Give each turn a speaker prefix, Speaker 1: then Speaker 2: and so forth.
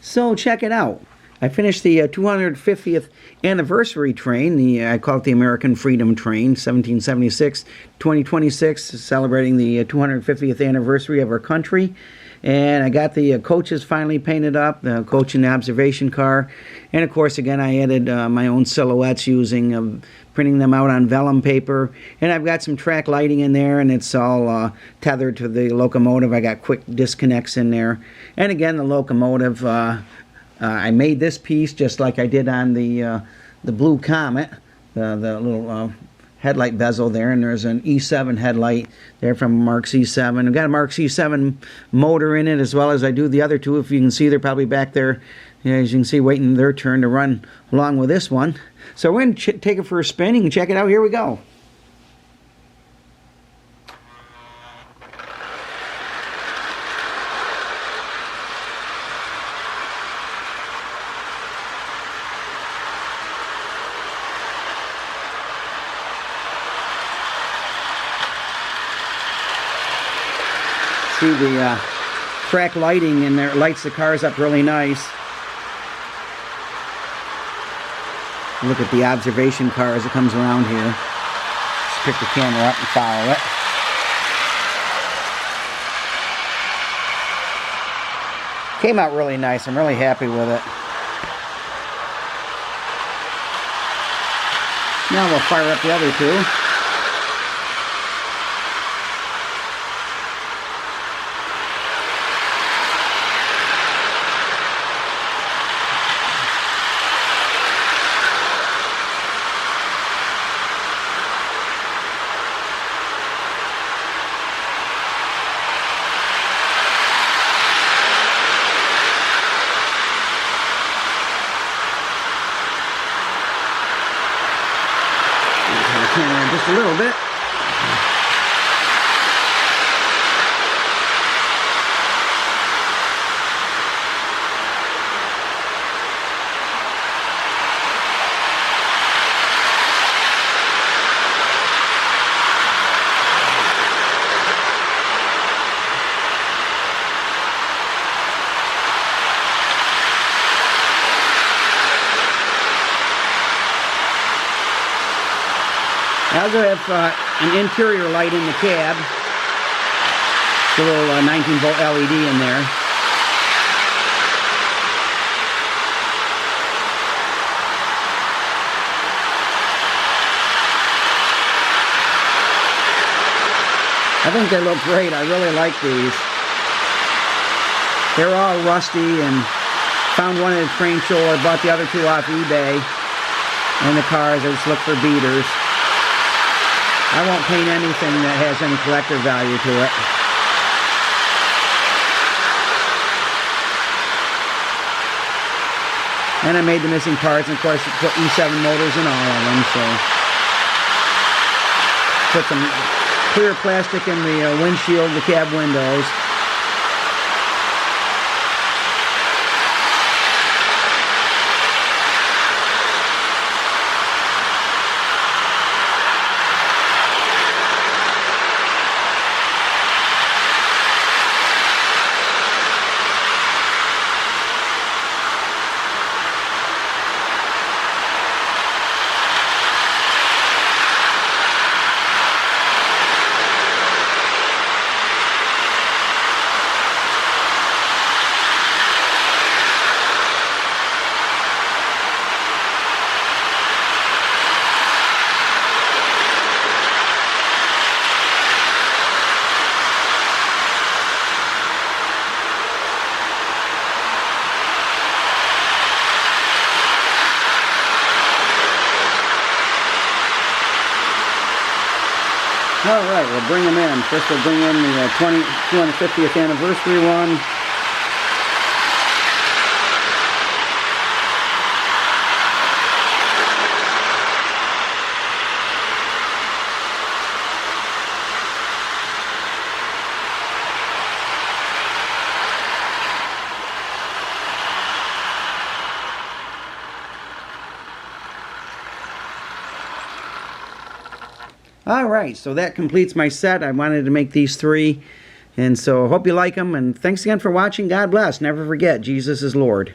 Speaker 1: So check it out. I finished the 250th anniversary train. I call it the American Freedom Train, 1776, 2026, celebrating the 250th anniversary of our country. And I got the coaches finally painted up, the coach and the observation car. And of course, again, I added my own silhouettes using printing them out on vellum paper. And I've got some track lighting in there, and it's all tethered to the locomotive. I got quick disconnects in there. And again, the locomotive, I made this piece just like I did on the blue Comet, the little headlight bezel there, and there's an E7 headlight there from Marx E7. I've got a Marx E7 motor in it, as well as I do the other two. If you can see, they're probably back there, as you can see, waiting their turn to run along with this one. So we're going to take it for a spin and check it out. Here we go. See the track lighting in there, it lights the cars up really nice. Look at the observation car as it comes around here. Just pick the camera up and follow it. Came out really nice. I'm really happy with it. Now we'll fire up the other two. Just a little bit. I also have an interior light in the cab. It's a little 19-volt LED in there. I think they look great. I really like these. They're all rusty, and found one at a train show. I bought the other two off eBay. And the cars, I just look for beaters. I won't paint anything that has any collector value to it. And I made the missing parts, and of course put E7 motors in all of them, so. Put some clear plastic in the windshield, the cab windows. Alright, we'll bring them in. First we'll bring in the 250th anniversary one. Alright, so that completes my set. I wanted to make these three. And so I hope you like them. And thanks again for watching. God bless. Never forget, Jesus is Lord.